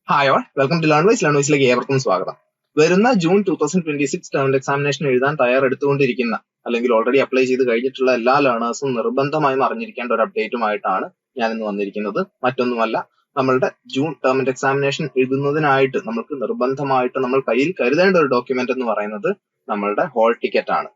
Hi all, welcome to ലേൺവൈസിലേക്ക് ഏവർക്കും സ്വാഗതം. വരുന്ന ജൂൺ 2026 ടേം എക്സാമിനേഷൻ എഴുതാൻ തയ്യാറെടുത്തുകൊണ്ടിരിക്കുന്ന അല്ലെങ്കിൽ ഓൾറെഡി അപ്ലൈ ചെയ്ത് കഴിഞ്ഞിട്ടുള്ള എല്ലാ ലേണേഴ്സും നിർബന്ധമായും അറിഞ്ഞിരിക്കേണ്ട ഒരു അപ്ഡേറ്റുമായിട്ടാണ് ഞാൻ ഇന്ന് വന്നിരിക്കുന്നത്. മറ്റൊന്നുമല്ല, നമ്മളുടെ ജൂൺ ടേം എക്സാമിനേഷൻ എഴുതുന്നതിനായിട്ട് നമുക്ക് നിർബന്ധമായിട്ട് നമ്മൾ കയ്യിൽ കരുതേണ്ട ഒരു ഡോക്യുമെന്റ് എന്ന് പറയുന്നത് നമ്മളുടെ ഹോൾ ടിക്കറ്റ് ആണ്.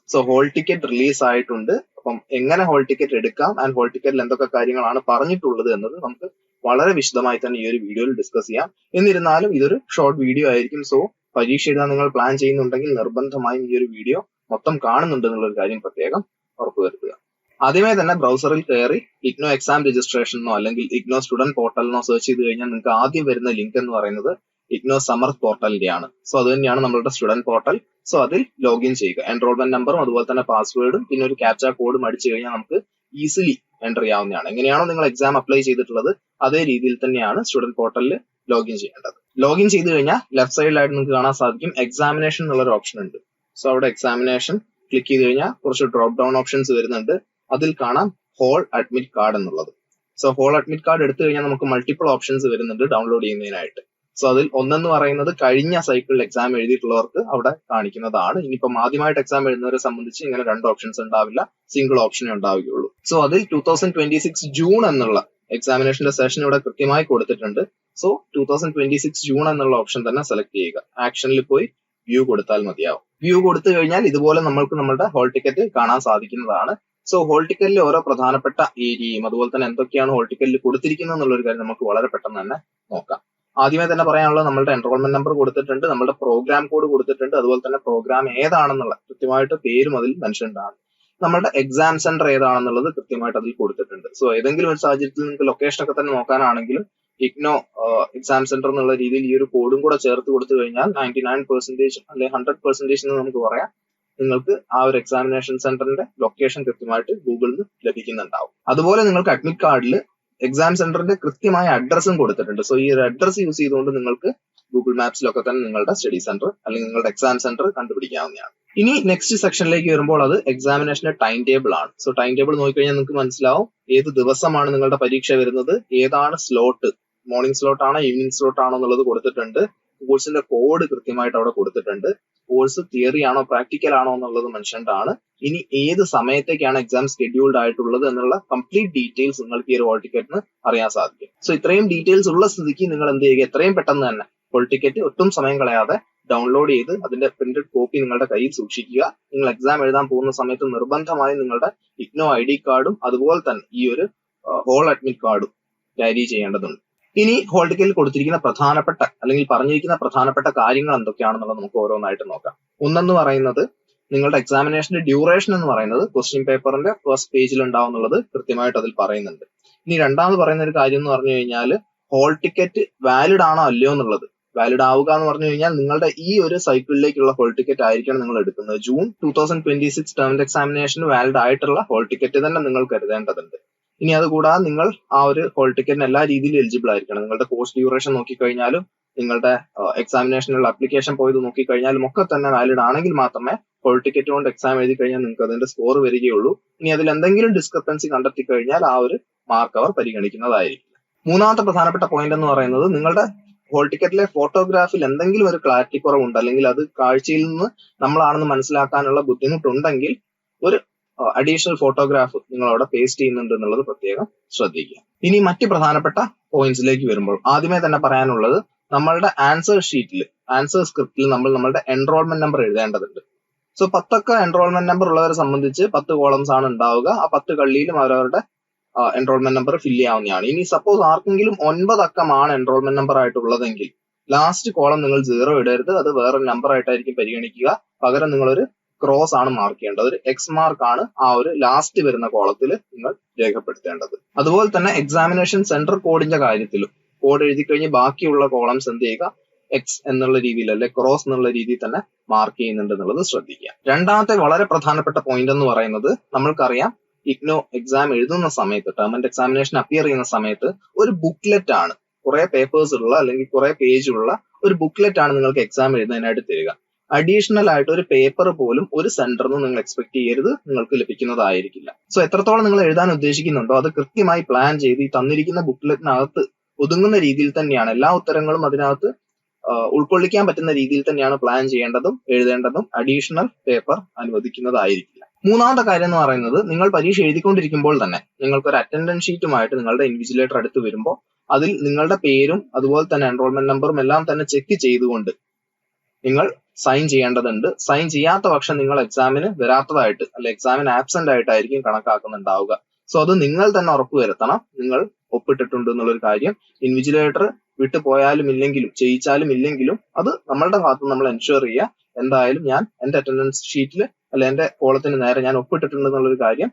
സോ ഹോൾ ടിക്കറ്റ് റിലീസ് ആയിട്ടുണ്ട്. അപ്പം എങ്ങനെ ഹോൾ ടിക്കറ്റ് എടുക്കാം ആൻഡ് ഹോൾ ടിക്കറ്റിൽ എന്തൊക്കെ കാര്യങ്ങളാണ് പറഞ്ഞിട്ടുള്ളത് എന്നത് നമുക്ക് വളരെ വിശദമായി തന്നെ ഈ ഒരു വീഡിയോയിൽ ഡിസ്കസ് ചെയ്യാം. എന്നിരുന്നാലും ഇതൊരു ഷോർട്ട് വീഡിയോ ആയിരിക്കും. സോ പരീക്ഷ എഴുതാൻ നിങ്ങൾ പ്ലാൻ ചെയ്യുന്നുണ്ടെങ്കിൽ നിർബന്ധമായും ഈ ഒരു വീഡിയോ മൊത്തം കാണുന്നുണ്ട് എന്നുള്ള ഒരു കാര്യം പ്രത്യേകം ഉറപ്പുവരുത്തുക. ആദ്യമേ തന്നെ ബ്രൗസറിൽ കയറി ഇഗ്നോ എക്സാം രജിസ്ട്രേഷനോ അല്ലെങ്കിൽ ഇഗ്നോ സ്റ്റുഡന്റ് പോർട്ടലിനോ സെർച്ച് ചെയ്ത് കഴിഞ്ഞാൽ നിങ്ങൾക്ക് ആദ്യം വരുന്ന ലിങ്ക് എന്ന് പറയുന്നത് ഇഗ്നോ സമർത്ത് പോർട്ടലിന്റെയാണ്. സോ അത് തന്നെയാണ് നമ്മളുടെ സ്റ്റുഡന്റ് പോർട്ടൽ. സോ അതിൽ ലോഗിൻ ചെയ്യുക. എൻറോൾമെന്റ് നമ്പറും അതുപോലെ തന്നെ പാസ്വേഡും പിന്നെ ഒരു ക്യാപ്ച കോഡും അടിച്ചു കഴിഞ്ഞാൽ നമുക്ക് ഈസിലി എൻ്റർ ചെയ്യാവുന്നതാണ്. എങ്ങനെയാണോ നിങ്ങൾ എക്സാം അപ്ലൈ ചെയ്തിട്ടുള്ളത് അതേ രീതിയിൽ തന്നെയാണ് സ്റ്റുഡന്റ് പോർട്ടലിൽ ലോഗിൻ ചെയ്യേണ്ടത്. ലോഗിൻ ചെയ്ത് കഴിഞ്ഞാൽ ലെഫ്റ്റ് സൈഡിലായിട്ട് നിങ്ങൾക്ക് കാണാൻ സാധിക്കും എക്സാമിനേഷൻ എന്നുള്ളൊരു ഓപ്ഷൻ ഉണ്ട്. സോ അവിടെ എക്സാമിനേഷൻ ക്ലിക്ക് ചെയ്ത് കഴിഞ്ഞാൽ കുറച്ച് ഡ്രോപ്പ് ഡൗൺ ഓപ്ഷൻസ് വരുന്നുണ്ട്. അതിൽ കാണാം ഹോൾ അഡ്മിറ്റ് കാർഡ് എന്നുള്ളത്. സോ ഹോൾ അഡ്മിറ്റ് കാർഡ് എടുത്തു കഴിഞ്ഞാൽ നമുക്ക് മൾട്ടിപ്പിൾ ഓപ്ഷൻസ് വരുന്നുണ്ട് ഡൗൺലോഡ് ചെയ്യുന്നതിനായിട്ട്. സോ അതിൽ ഒന്നെന്ന് പറയുന്നത് കഴിഞ്ഞ സൈക്കിളിൽ എക്സാം എഴുതിയിട്ടുള്ളവർക്ക് അവിടെ കാണിക്കുന്നതാണ്. ഇനിയിപ്പം ആദ്യമായിട്ട് എക്സാം എഴുതുന്നവരെ സംബന്ധിച്ച് ഇങ്ങനെ രണ്ട് ഓപ്ഷൻസ് ഉണ്ടാവില്ല, സിംഗിൾ ഓപ്ഷനേ ഉണ്ടാവുകയുള്ളൂ. സോ അതിൽ 2026 ജൂൺ എന്നുള്ള എക്സാമിനേഷന്റെ സെഷൻ ഇവിടെ കൃത്യമായി കൊടുത്തിട്ടുണ്ട്. സോ 2026 ജൂൺ എന്നുള്ള ഓപ്ഷൻ തന്നെ സെലക്ട് ചെയ്യുക. ആക്ഷനിൽ പോയി വ്യൂ കൊടുത്താൽ മതിയാവും. വ്യൂ കൊടുത്തു കഴിഞ്ഞാൽ ഇതുപോലെ നമ്മൾക്ക് നമ്മുടെ ഹോൾ ടിക്കറ്റ് കാണാൻ സാധിക്കുന്നതാണ്. സോ ഹോൾ ടിക്കറ്റിൽ ഓരോ പ്രധാനപ്പെട്ട ഏരിയയും അതുപോലെ തന്നെ എന്തൊക്കെയാണ് ഹോൾ ടിക്കറ്റിൽ കൊടുത്തിരിക്കുന്നത് എന്നുള്ളൊരു കാര്യം നമുക്ക് വളരെ പെട്ടെന്ന് തന്നെ നോക്കാം. ആദ്യമേ തന്നെ പറയാനുള്ളത് നമ്മളുടെ എൻറോൾമെന്റ് നമ്പർ കൊടുത്തിട്ടുണ്ട്, നമ്മുടെ പ്രോഗ്രാം കോഡ് കൊടുത്തിട്ടുണ്ട്, അതുപോലെ തന്നെ പ്രോഗ്രാം ഏതാണെന്നുള്ള കൃത്യമായിട്ട് പേരും അതിൽ മെൻഷൻഡ് ആണ്. നമ്മുടെ എക്സാം സെന്റർ ഏതാണെന്നുള്ളത് കൃത്യമായിട്ട് അതിൽ കൊടുത്തിട്ടുണ്ട്. സോ ഏതെങ്കിലും ഒരു സാഹചര്യത്തിൽ നിങ്ങൾക്ക് ലൊക്കേഷൻ ഒക്കെ തന്നെ നോക്കാനാണെങ്കിലും ഇഗ്നോ എക്സാം സെന്റർ എന്നുള്ള രീതിയിൽ ഈ ഒരു കോഡും കൂടെ ചേർത്ത് കൊടുത്തു കഴിഞ്ഞാൽ 99% അല്ലെങ്കിൽ 100% എന്ന് നമുക്ക് പറയാം, നിങ്ങൾക്ക് ആ ഒരു എക്സാമിനേഷൻ സെന്ററിന്റെ ലൊക്കേഷൻ കൃത്യമായിട്ട് ഗൂഗിളിൽ നിന്ന് ലഭിക്കുന്നുണ്ടാവും. അതുപോലെ നിങ്ങൾക്ക് അഡ്മിറ്റ് കാർഡിൽ എക്സാം സെന്ററിന്റെ കൃത്യമായ അഡ്രസ്സും കൊടുത്തിട്ടുണ്ട്. സോ ഈ ഒരു അഡ്രസ് യൂസ് ചെയ്തുകൊണ്ട് നിങ്ങൾക്ക് ഗൂഗിൾ മാപ്സിലൊക്കെ തന്നെ നിങ്ങളുടെ സ്റ്റഡി സെന്റർ അല്ലെങ്കിൽ നിങ്ങളുടെ എക്സാം സെന്റർ കണ്ടുപിടിക്കാവുന്നതാണ്. ഇനി നെക്സ്റ്റ് സെക്ഷനിലേക്ക് വരുമ്പോൾ അത് എക്സാമിനേഷന്റെ ടൈം ടേബിൾ ആണ്. സോ ടൈം ടേബിൾ നോക്കിക്കഴിഞ്ഞാൽ നിങ്ങൾക്ക് മനസ്സിലാവും ഏത് ദിവസമാണ് നിങ്ങളുടെ പരീക്ഷ വരുന്നത്, ഏതാണ് സ്ലോട്ട്, മോർണിംഗ് സ്ലോട്ട് ആണോ ഈവനിങ് സ്ലോട്ട് ആണോ എന്നുള്ളത് കൊടുത്തിട്ടുണ്ട്. കോഴ്സിന്റെ കോഡ് കൃത്യമായിട്ട് അവിടെ കൊടുത്തിട്ടുണ്ട്. കോഴ്സ് തിയറി ആണോ പ്രാക്ടിക്കൽ ആണോ എന്നുള്ളത് മെൻഷൻഡ് ആണ്. ഇനി ഏത് സമയത്തേക്കാണ് എക്സാം ഷെഡ്യൂൾഡ് ആയിട്ടുള്ളത് എന്നുള്ള കംപ്ലീറ്റ് ഡീറ്റെയിൽസ് നിങ്ങൾക്ക് ഈ ഒരു ഹോൾ ടിക്കറ്റിന് അറിയാൻ സാധിക്കും. സോ ഇത്രയും ഡീറ്റെയിൽസ് ഉള്ള സ്ഥിതിക്ക് നിങ്ങൾ എന്ത് ചെയ്യുക, എത്രയും പെട്ടെന്ന് തന്നെ ഹോൾ ടിക്കറ്റ് ഒട്ടും സമയം കളയാതെ ഡൗൺലോഡ് ചെയ്ത് അതിന്റെ പ്രിന്റഡ് കോപ്പി നിങ്ങളുടെ കയ്യിൽ സൂക്ഷിക്കുക. നിങ്ങൾ എക്സാം എഴുതാൻ പോകുന്ന സമയത്ത് നിർബന്ധമായും നിങ്ങളുടെ ഇഗ്നോ ID കാർഡും അതുപോലെ തന്നെ ഈ ഒരു ഹോൾ അഡ്മിറ്റ് കാർഡും ക്യാരി ചെയ്യേണ്ടതുണ്ട്. ഇനി ഹോൾ ടിക്കറ്റിൽ കൊടുത്തിരിക്കുന്ന പ്രധാനപ്പെട്ട അല്ലെങ്കിൽ പറഞ്ഞിരിക്കുന്ന പ്രധാനപ്പെട്ട കാര്യങ്ങൾ എന്തൊക്കെയാണെന്നുള്ളത് നമുക്ക് ഓരോന്നായിട്ട് നോക്കാം. ഒന്നെന്ന് പറയുന്നത് നിങ്ങളുടെ എക്സാമിനേഷന്റെ ഡ്യൂറേഷൻ എന്ന് പറയുന്നത് ക്വസ്റ്റ്യൻ പേപ്പറിന്റെ ഫസ്റ്റ് പേജിൽ ഉണ്ടാവും എന്നുള്ളത് കൃത്യമായിട്ട് അതിൽ പറയുന്നുണ്ട്. ഇനി രണ്ടാമത് പറയുന്ന ഒരു കാര്യം എന്ന് പറഞ്ഞു കഴിഞ്ഞാൽ ഹോൾ ടിക്കറ്റ് വാലിഡ് ആണോ അല്ലയോ എന്നുള്ളത്. വാലിഡ് ആവുക എന്ന് പറഞ്ഞു കഴിഞ്ഞാൽ നിങ്ങളുടെ ഈ ഒരു സൈക്കിളിലേക്കുള്ള ഹോൾ ടിക്കറ്റ് ആയിരിക്കണം നിങ്ങൾ എടുക്കുന്നത്. ജൂൺ 2026 ടേം എക്സാമിനേഷന് വാലിഡ് ആയിട്ടുള്ള ഹോൾ ടിക്കറ്റ് തന്നെ നിങ്ങൾ കരുതേണ്ടതുണ്ട്. ഇനി അതുകൂടാതെ നിങ്ങൾ ആ ഒരു ഹോൾ ടിക്കറ്റിന് എല്ലാ രീതിയിലും എലിജിബിൾ ആയിരിക്കണം. നിങ്ങളുടെ കോഴ്സ് ഡ്യൂറേഷൻ നോക്കിക്കഴിഞ്ഞാലും നിങ്ങളുടെ എക്സാമിനേഷനുള്ള അപ്ലിക്കേഷൻ പോയത് നോക്കിക്കഴിഞ്ഞാലും ഒക്കെ തന്നെ വാലിഡ് ആണെങ്കിൽ മാത്രമേ ഹോൾ ടിക്കറ്റ് കൊണ്ട് എക്സാം എഴുതി കഴിഞ്ഞാൽ നിങ്ങൾക്ക് അതിന്റെ സ്കോർ വരികയുള്ളൂ. ഇനി അതിൽ എന്തെങ്കിലും ഡിസ്ക്രിപ്പൻസി കണ്ടെത്തി കഴിഞ്ഞാൽ ആ ഒരു മാർക്ക് അവർ പരിഗണിക്കുന്നതായിരിക്കും. മൂന്നാമത്തെ പ്രധാനപ്പെട്ട പോയിന്റ് എന്ന് പറയുന്നത് നിങ്ങളുടെ ഹോൾ ടിക്കറ്റിലെ ഫോട്ടോഗ്രാഫിൽ എന്തെങ്കിലും ഒരു ക്ലാരിറ്റി കുറവുണ്ട് അല്ലെങ്കിൽ അത് കാഴ്ചയിൽ നിന്ന് നമ്മളാണെന്ന് മനസ്സിലാക്കാനുള്ള ബുദ്ധിമുട്ടുണ്ടെങ്കിൽ ഒരു അഡീഷണൽ ഫോട്ടോഗ്രാഫ് നിങ്ങൾ അവിടെ പേസ്റ്റ് ചെയ്യുന്നുണ്ട് എന്നുള്ളത് പ്രത്യേകം ശ്രദ്ധിക്കുക. ഇനി മറ്റ് പ്രധാനപ്പെട്ട പോയിന്റ്സിലേക്ക് വരുമ്പോൾ ആദ്യമേ തന്നെ പറയാനുള്ളത് നമ്മളുടെ ആൻസർ ഷീറ്റിൽ ആൻസർ സ്ക്രിപ്റ്റിൽ നമ്മൾ നമ്മളുടെ എൻറോൾമെന്റ് നമ്പർ എഴുതേണ്ടതുണ്ട്. സോ 10 എൻറോൾമെന്റ് നമ്പർ ഉള്ളവരെ സംബന്ധിച്ച് 10 കോളംസ് ആണ് ഉണ്ടാവുക. ആ 10 കള്ളിയിലും അവരവരുടെ എൻറോൾമെന്റ് നമ്പർ ഫില്ല് ചെയ്യാവുന്നതാണ്. ഇനി സപ്പോസ് ആർക്കെങ്കിലും 9 അക്കമാണ് എൻറോൾമെന്റ് നമ്പർ ആയിട്ടുള്ളതെങ്കിൽ ലാസ്റ്റ് കോളം നിങ്ങൾ 0 ഇടരുത്, അത് വേറൊരു നമ്പർ ആയിട്ടായിരിക്കും പരിഗണിക്കുക. പകരം നിങ്ങളൊരു ക്രോസ് ആണ് മാർക്ക് ചെയ്യേണ്ടത്, ഒരു എക്സ് മാർക്ക് ആണ് ആ ഒരു ലാസ്റ്റ് വരുന്ന കോളത്തിൽ നിങ്ങൾ രേഖപ്പെടുത്തേണ്ടത്. അതുപോലെ തന്നെ എക്സാമിനേഷൻ സെന്റർ കോഡിന്റെ കാര്യത്തിലും കോഡ് എഴുതി കഴിഞ്ഞ് ബാക്കിയുള്ള കോളംസ് എന്ത് ചെയ്യുക, എക്സ് എന്നുള്ള രീതിയിൽ അല്ലെ ക്രോസ് എന്നുള്ള രീതിയിൽ തന്നെ മാർക്ക് ചെയ്യുന്നുണ്ട് എന്നുള്ളത് ശ്രദ്ധിക്കുക. രണ്ടാമത്തെ വളരെ പ്രധാനപ്പെട്ട പോയിന്റ് എന്ന് പറയുന്നത് നമ്മൾക്കറിയാം ഇഗ്നോ എക്സാം എഴുതുന്ന സമയത്ത് ടേം എക്സാമിനേഷൻ അപ്പിയർ ചെയ്യുന്ന സമയത്ത് ഒരു ബുക്ക്ലെറ്റ് ആണ്, കുറെ പേപ്പേഴ്സ് ഉള്ള അല്ലെങ്കിൽ കുറെ പേജ് ഉള്ള ഒരു ബുക്ക്ലെറ്റ് ആണ് നിങ്ങൾക്ക് എക്സാം എഴുതുന്നതിനായിട്ട് തരിക. അഡീഷണൽ ആയിട്ട് ഒരു പേപ്പർ പോലും ഒരു സെന്ററിൽ നിന്ന് നിങ്ങൾ എക്സ്പെക്ട് ചെയ്യരുത്, നിങ്ങൾക്ക് ലഭിക്കുന്നതായിരിക്കില്ല. സോ എത്രത്തോളം നിങ്ങൾ എഴുതാൻ ഉദ്ദേശിക്കുന്നുണ്ടോ അത് കൃത്യമായി പ്ലാൻ ചെയ്ത് ഈ തന്നിരിക്കുന്ന ബുക്ക്ലെറ്റിനകത്ത് ഒതുങ്ങുന്ന രീതിയിൽ തന്നെയാണ് എല്ലാ ഉത്തരങ്ങളും അതിനകത്ത് ഉൾക്കൊള്ളിക്കാൻ പറ്റുന്ന രീതിയിൽ തന്നെയാണ് പ്ലാൻ ചെയ്യേണ്ടതും എഴുതേണ്ടതും. Additional paper അനുവദിക്കുന്നതായിരിക്കില്ല. മൂന്നാമത്തെ കാര്യം എന്ന് പറയുന്നത്, നിങ്ങൾ പരീക്ഷ എഴുതിക്കൊണ്ടിരിക്കുമ്പോൾ തന്നെ നിങ്ങൾക്ക് ഒരു അറ്റൻഡൻസ് ഷീറ്റുമായിട്ട് നിങ്ങളുടെ ഇൻവിജിലേറ്റർ അടുത്ത് വരുമ്പോൾ അതിൽ നിങ്ങളുടെ പേരും അതുപോലെ തന്നെ എൻറോൾമെന്റ് നമ്പറും എല്ലാം തന്നെ ചെക്ക് ചെയ്തുകൊണ്ട് നിങ്ങൾ സൈൻ ചെയ്യേണ്ടതുണ്ട്. സൈൻ ചെയ്യാത്ത പക്ഷം നിങ്ങൾ എക്സാമിന് വരാത്തതായിട്ട് അല്ലെ എക്സാമിന് ആബ്സെന്റ് ആയിട്ടായിരിക്കും കണക്കാക്കുന്നുണ്ടാവുക. സോ അത് നിങ്ങൾ തന്നെ ഉറപ്പുവരുത്തണം നിങ്ങൾ ഒപ്പിട്ടിട്ടുണ്ട് എന്നുള്ളൊരു കാര്യം. ഇൻവിജിലേറ്റർ വിട്ടു പോയാലും ഇല്ലെങ്കിലും ചെയ്യിച്ചാലും ഇല്ലെങ്കിലും അത് നമ്മളുടെ ഭാഗത്ത് നമ്മൾ എൻഷുർ ചെയ്യുക. എന്തായാലും ഞാൻ എന്റെ അറ്റൻഡൻസ് ഷീറ്റിൽ അല്ലെ എന്റെ കോളത്തിന് നേരെ ഞാൻ ഒപ്പിട്ടിട്ടുണ്ട് എന്നുള്ളൊരു കാര്യം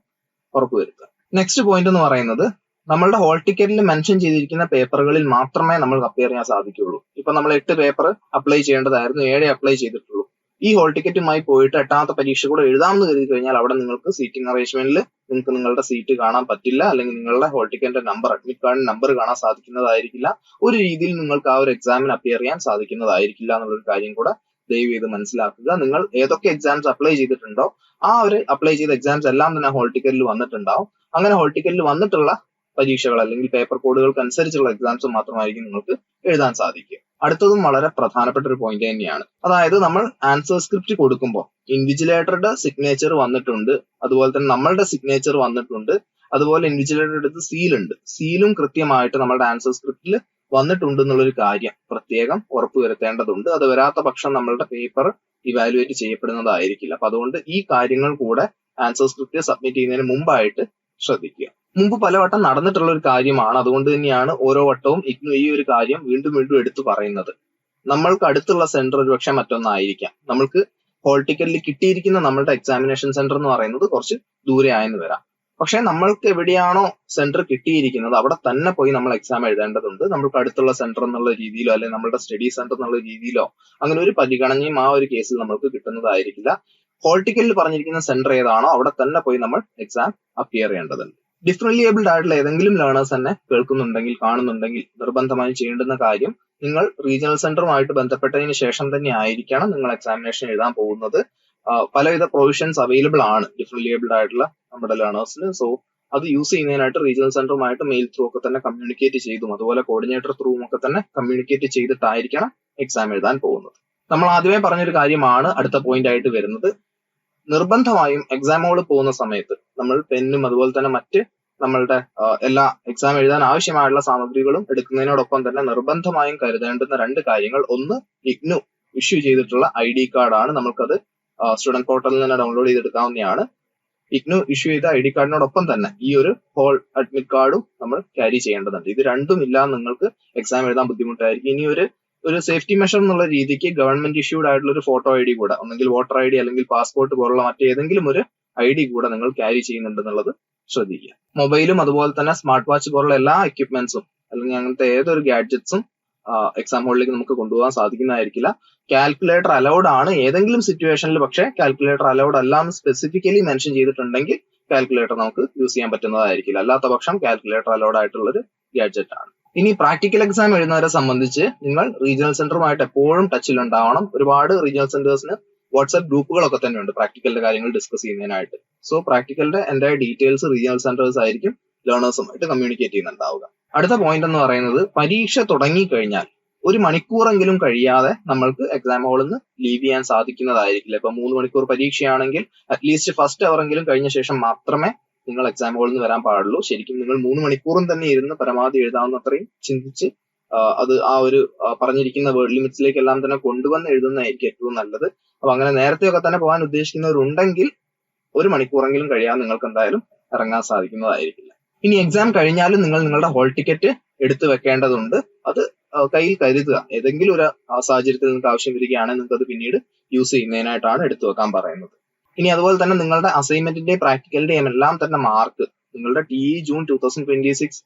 ഉറപ്പുവരുത്തുക. നെക്സ്റ്റ് പോയിന്റ് എന്ന് പറയുന്നത്, നമ്മളുടെ ഹോൾ ടിക്കറ്റിൽ മെൻഷൻ ചെയ്തിരിക്കുന്ന പേപ്പറുകളിൽ മാത്രമേ നമ്മൾക്ക് അപ്പിയർ ചെയ്യാൻ സാധിക്കുകയുള്ളൂ. ഇപ്പൊ നമ്മൾ 8 പേപ്പർ അപ്ലൈ ചെയ്യേണ്ടതായിരുന്നു, 7 അപ്ലൈ ചെയ്തിട്ടുള്ളൂ. ഈ ഹോൾ ടിക്കറ്റുമായി പോയിട്ട് 8ാമത്തെ പരീക്ഷ കൂടെ എഴുതാമെന്ന് കരുതി കഴിഞ്ഞാൽ അവിടെ നിങ്ങൾക്ക് സീറ്റിംഗ് അറേഞ്ച്മെന്റിൽ നിങ്ങൾക്ക് നിങ്ങളുടെ സീറ്റ് കാണാൻ പറ്റില്ല, അല്ലെങ്കിൽ നിങ്ങളുടെ ഹോൾ ടിക്കറ്റിന്റെ നമ്പർ അഡ്മിറ്റ് കാർഡിന്റെ നമ്പർ കാണാൻ സാധിക്കുന്നതായിരിക്കില്ല. ഒരു രീതിയിൽ നിങ്ങൾക്ക് ആ ഒരു എക്സാമിന് അപ്പിയർ ചെയ്യാൻ സാധിക്കുന്നതായിരിക്കില്ല എന്നുള്ളൊരു കാര്യം കൂടെ ദയവ് ചെയ്ത് മനസ്സിലാക്കുക. നിങ്ങൾ ഏതൊക്കെ എക്സാംസ് അപ്ലൈ ചെയ്തിട്ടുണ്ടോ ആ ഒരു അപ്ലൈ ചെയ്ത എക്സാംസ് എല്ലാം തന്നെ ഹോൾ ടിക്കറ്റിൽ വന്നിട്ടുണ്ടാവും. അങ്ങനെ ഹോൾ ടിക്കറ്റിൽ വന്നിട്ടുള്ള പരീക്ഷകൾ അല്ലെങ്കിൽ പേപ്പർ കോഡുകൾക്ക് അനുസരിച്ചുള്ള എക്സാംസ് മാത്രമായിരിക്കും നിങ്ങൾക്ക് എഴുതാൻ സാധിക്കുക. അടുത്തതും വളരെ പ്രധാനപ്പെട്ട ഒരു പോയിന്റ് തന്നെയാണ്. അതായത് നമ്മൾ ആൻസർ സ്ക്രിപ്റ്റ് കൊടുക്കുമ്പോൾ ഇൻവിജിലേറ്ററുടെ സിഗ്നേച്ചർ വന്നിട്ടുണ്ട്, അതുപോലെ തന്നെ നമ്മളുടെ സിഗ്നേച്ചർ വന്നിട്ടുണ്ട്, അതുപോലെ ഇൻവിജിലേറ്ററുടെ അടുത്ത് സീലുണ്ട്. സീലും കൃത്യമായിട്ട് നമ്മുടെ ആൻസർ സ്ക്രിപ്റ്റിൽ വന്നിട്ടുണ്ട് എന്നുള്ളൊരു കാര്യം പ്രത്യേകം ഉറപ്പുവരുത്തേണ്ടതുണ്ട്. അത് വരാത്ത പക്ഷം നമ്മളുടെ പേപ്പർ ഇവാലുവേറ്റ് ചെയ്യപ്പെടുന്നതായിരിക്കില്ല. അപ്പൊ അതുകൊണ്ട് ഈ കാര്യങ്ങൾ കൂടെ ആൻസർ സ്ക്രിപ്റ്റ് സബ്മിറ്റ് ചെയ്യുന്നതിന് മുമ്പായിട്ട് ശ്രദ്ധിക്കുക. മുമ്പ് പലവട്ടം നടന്നിട്ടുള്ള ഒരു കാര്യമാണ്, അതുകൊണ്ട് തന്നെയാണ് ഓരോ വട്ടവും ഈ ഒരു കാര്യം വീണ്ടും വീണ്ടും എടുത്തു പറയുന്നത്. നമ്മൾക്ക് അടുത്തുള്ള സെന്റർ ഒരുപക്ഷെ മറ്റൊന്നായിരിക്കാം. നമ്മൾക്ക് ഹോൾ ടിക്കറ്റിൽ കിട്ടിയിരിക്കുന്ന നമ്മളുടെ എക്സാമിനേഷൻ സെന്റർ എന്ന് പറയുന്നത് കുറച്ച് ദൂരെ ആയെന്ന് വരാം. പക്ഷെ നമ്മൾക്ക് എവിടെയാണോ സെന്റർ കിട്ടിയിരിക്കുന്നത് അവിടെ തന്നെ പോയി നമ്മൾ എക്സാം എഴുതേണ്ടതുണ്ട്. നമ്മൾക്ക് അടുത്തുള്ള സെന്റർ എന്നുള്ള രീതിയിലോ അല്ലെങ്കിൽ നമ്മുടെ സ്റ്റഡി സെന്റർ എന്നുള്ള രീതിയിലോ അങ്ങനെ ഒരു പരിഗണനയും ആ ഒരു കേസിൽ നമുക്ക് കിട്ടുന്നതായിരിക്കില്ല. ഹോൾ ടിക്കറ്റിൽ പറഞ്ഞിരിക്കുന്ന സെന്റർ ഏതാണോ അവിടെ തന്നെ പോയി നമ്മൾ എക്സാം അപ്പിയർ ചെയ്യേണ്ടതുണ്ട്. ഡിഫറൻലി ഏബിൾഡ് ആയിട്ടുള്ള ഏതെങ്കിലും ലേണേഴ്സ് തന്നെ കേൾക്കുന്നുണ്ടെങ്കിൽ കാണുന്നുണ്ടെങ്കിൽ നിർബന്ധമായും ചെയ്യേണ്ടുന്ന കാര്യം, നിങ്ങൾ റീജിയണൽ സെന്ററുമായിട്ട് ബന്ധപ്പെട്ടതിന് ശേഷം തന്നെ ആയിരിക്കണം നിങ്ങൾ എക്സാമിനേഷൻ എഴുതാൻ പോകുന്നത്. പലവിധ പ്രൊവിഷൻസ് അവൈലബിൾ ആണ് ഡിഫറൻലി ഏബിൾഡ് ആയിട്ടുള്ള നമ്മുടെ ലേണേഴ്സിന്. സോ അത് യൂസ് ചെയ്യുന്നതിനായിട്ട് റീജിയണൽ സെന്ററുമായിട്ട് മെയിൽ ത്രൂ ഒക്കെ തന്നെ കമ്മ്യൂണിക്കേറ്റ് ചെയ്തും അതുപോലെ കോർഡിനേറ്റർ ത്രൂവും ഒക്കെ തന്നെ കമ്മ്യൂണിക്കേറ്റ് ചെയ്തിട്ടായിരിക്കണം എക്സാം എഴുതാൻ പോകുന്നത്. നമ്മൾ ആദ്യമേ പറഞ്ഞൊരു കാര്യമാണ് അടുത്ത പോയിന്റ് ആയിട്ട് വരുന്നത്. നിർബന്ധമായും എക്സാം ഹോളിൽ പോകുന്ന സമയത്ത് നമ്മൾ പെന്നും അതുപോലെ തന്നെ മറ്റ് നമ്മളുടെ എല്ലാ എക്സാം എഴുതാൻ ആവശ്യമായുള്ള സാമഗ്രികളും എടുക്കുന്നതിനോടൊപ്പം തന്നെ നിർബന്ധമായും കരുതേണ്ടുന്ന 2 കാര്യങ്ങൾ. ഒന്ന്, ഇഗ്നു ഇഷ്യൂ ചെയ്തിട്ടുള്ള ID കാർഡാണ്. നമുക്കത് സ്റ്റുഡന്റ് പോർട്ടലിൽ തന്നെ ഡൗൺലോഡ് ചെയ്തെടുക്കാവുന്നതാണ്. ഇഗ്നു ഇഷ്യൂ ചെയ്ത ID കാർഡിനോടൊപ്പം തന്നെ ഈ ഒരു ഹോൾ അഡ്മിറ്റ് കാർഡും നമ്മൾ ക്യാരി ചെയ്യേണ്ടതുണ്ട്. ഇത് രണ്ടും ഇല്ലാതെ നിങ്ങൾക്ക് എക്സാം എഴുതാൻ ബുദ്ധിമുട്ടായിരിക്കും. ഇനി ഒരു സേഫ്റ്റി മെഷർ എന്നുള്ള രീതിക്ക് ഗവൺമെന്റ് ഇഷ്യൂഡ് ആയിട്ടുള്ള ഒരു ഫോട്ടോ ID കൂടെ, ഒന്നെങ്കിൽ വോട്ടർ ID അല്ലെങ്കിൽ പാസ്പോർട്ട് പോലുള്ള മറ്റേതെങ്കിലും ഒരു ID കൂടെ നിങ്ങൾ ക്യാരി ചെയ്യുന്നുണ്ടെന്നുള്ളത് ശ്രദ്ധിക്കുക. മൊബൈലും അതുപോലെ തന്നെ സ്മാർട്ട് വാച്ച് പോലുള്ള എല്ലാ എക്യുപ്മെന്റ്സും അല്ലെങ്കിൽ അങ്ങനത്തെ ഏതൊരു ഗാഡ്ജറ്റ്സും എക്സാം ഹോളിലേക്ക് നമുക്ക് കൊണ്ടുപോകാൻ സാധിക്കുന്നതായിരിക്കില്ല. കാൽക്കുലേറ്റർ അലൗഡ് ആണ് ഏതെങ്കിലും സിറ്റുവേഷനിൽ, പക്ഷേ കാൽക്കുലേറ്റർ അലൗഡ് അല്ല എന്ന് സ്പെസിഫിക്കലി മെൻഷൻ ചെയ്തിട്ടുണ്ടെങ്കിൽ കാൽക്കുലേറ്റർ നമുക്ക് യൂസ് ചെയ്യാൻ പറ്റുന്നതായിരിക്കില്ല. അല്ലാത്ത പക്ഷം കാൽക്കുലേറ്റർ അലൗഡ് ആയിട്ടുള്ള ഒരു ഗാഡ്ജറ്റ് ആണ്. ഇനി പ്രാക്ടിക്കൽ എക്സാം എഴുതുന്നവരെ സംബന്ധിച്ച് നിങ്ങൾ റീജിയണൽ സെന്ററുമായിട്ട് എപ്പോഴും ടച്ചിൽ ഉണ്ടാവണം. ഒരുപാട് റീജിയണൽ സെന്റേഴ്സിന് വാട്സ്ആപ്പ് ഗ്രൂപ്പുകളൊക്കെ തന്നെ ഉണ്ട് പ്രാക്ടിക്കലിന്റെ കാര്യങ്ങൾ ഡിസ്കസ് ചെയ്യുന്നതിനായിട്ട്. സോ പ്രാക്ടിക്കലിന്റെ എന്റെ ഡീറ്റെയിൽസ് റീജിയണൽ സെന്റേഴ്സ് ആയിരിക്കും ലേണേഴ്സുമായിട്ട് കമ്മ്യൂണിക്കേറ്റ് ചെയ്യുന്നുണ്ടാവുക. അടുത്ത പോയിന്റ് എന്ന് പറയുന്നത്, പരീക്ഷ തുടങ്ങിക്കഴിഞ്ഞാൽ 1 മണിക്കൂറെങ്കിലും കഴിയാതെ നമ്മൾക്ക് എക്സാം ഹോളിൽ നിന്ന് ലീവ് ചെയ്യാൻ സാധിക്കുന്നതായിരിക്കില്ല. ഇപ്പൊ 3 മണിക്കൂർ പരീക്ഷയാണെങ്കിൽ അറ്റ്ലീസ്റ്റ് ഫസ്റ്റ് അവർ എങ്കിലും കഴിഞ്ഞ ശേഷം മാത്രമേ നിങ്ങൾ എക്സാം ഹോളിൽ നിന്ന് വരാൻ പാടുള്ളൂ. ശരിക്കും നിങ്ങൾ 3 മണിക്കൂറും തന്നെ ഇരുന്ന് പരമാവധി എഴുതാവുന്നത്രയും ചിന്തിച്ച് അത് ആ ഒരു പറഞ്ഞിരിക്കുന്ന വേർഡ് ലിമിറ്റ്സിലേക്ക് എല്ലാം തന്നെ കൊണ്ടുവന്ന് എഴുതുന്നതായിരിക്കും ഏറ്റവും നല്ലത്. അപ്പൊ അങ്ങനെ നേരത്തെയൊക്കെ തന്നെ പോകാൻ ഉദ്ദേശിക്കുന്നവരുണ്ടെങ്കിൽ 1 മണിക്കൂറെങ്കിലും കഴിയാതെ നിങ്ങൾക്ക് എന്തായാലും ഇറങ്ങാൻ സാധിക്കുന്നതായിരിക്കില്ല. ഇനി എക്സാം കഴിഞ്ഞാലും നിങ്ങൾ നിങ്ങളുടെ ഹോൾ ടിക്കറ്റ് എടുത്തു വെക്കേണ്ടതുണ്ട്. അത് കയ്യിൽ കരുതുക. ഏതെങ്കിലും ഒരു സാഹചര്യത്തിൽ നിങ്ങൾക്ക് ആവശ്യം വരികയാണെങ്കിൽ നിങ്ങൾക്ക് അത് പിന്നീട് യൂസ് ചെയ്യുന്നതിനായിട്ടാണ് എടുത്തു വെക്കാൻ പറയുന്നത്. ഇനി അതുപോലെ തന്നെ നിങ്ങളുടെ അസൈൻമെന്റിന്റെയും പ്രാക്ടിക്കലിന്റെയും എല്ലാം തന്നെ മാർക്ക് നിങ്ങളുടെ TE ജൂൺ 2026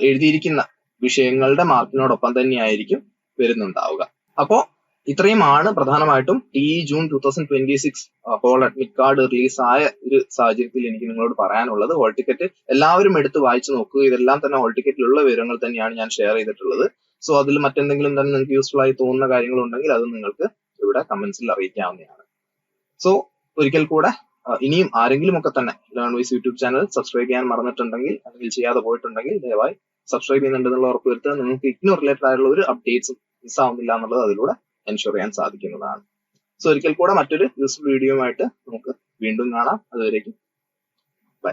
എഴുതിയിരിക്കുന്ന വിഷയങ്ങളുടെ മാർക്കിനോടൊപ്പം തന്നെയായിരിക്കും വരുന്നുണ്ടാവുക. അപ്പോ ഇത്രയുമാണ് പ്രധാനമായിട്ടും TE June 2026 hall admit card release ആയ ഒരു സാഹചര്യത്തിൽ എനിക്ക് നിങ്ങളോട് പറയാനുള്ളത്. ഹോൾ ടിക്കറ്റ് എല്ലാവരും എടുത്ത് വായിച്ചു നോക്കുക. ഇതെല്ലാം തന്നെ ഹോൾ ടിക്കറ്റിലുള്ള വിവരങ്ങൾ തന്നെയാണ് ഞാൻ ഷെയർ ചെയ്തിട്ടുള്ളത്. സോ അതിൽ മറ്റെന്തെങ്കിലും തന്നെ നിങ്ങൾക്ക് യൂസ്ഫുൾ ആയി തോന്നുന്ന കാര്യങ്ങളുണ്ടെങ്കിൽ അത് നിങ്ങൾക്ക് ഇവിടെ കമന്റ്സിൽ അറിയിക്കാവുന്നതാണ്. സോ ഒരിക്കൽ കൂടെ ഇനിയും ആരെങ്കിലും ഒക്കെ തന്നെ learn wise YouTube channel subscribe ചെയ്യാൻ മറന്നിട്ടുണ്ടെങ്കിൽ അല്ലെങ്കിൽ ചെയ്യാതെ പോയിട്ടുണ്ടെങ്കിൽ ദയവായി സബ്സ്ക്രൈബ് ചെയ്യുന്നുണ്ടെന്നുള്ള ഉറപ്പ് വരുത്തുക. നിങ്ങൾക്ക് ഇഗ്നോ റിലേറ്റഡ് ആയിട്ടുള്ള ഒരു അപ്ഡേറ്റ്സും മിസ്സാവുന്നില്ല എന്നുള്ളത് അതിലൂടെ എൻഷുർ ചെയ്യാൻ സാധിക്കുന്നതാണ്. സോ ഒരിക്കൽ കൂടെ മറ്റൊരു യൂസ്ഫുൾ വീഡിയോയുമായിട്ട് നമുക്ക് വീണ്ടും കാണാം. അതുവരേക്കും ബൈ.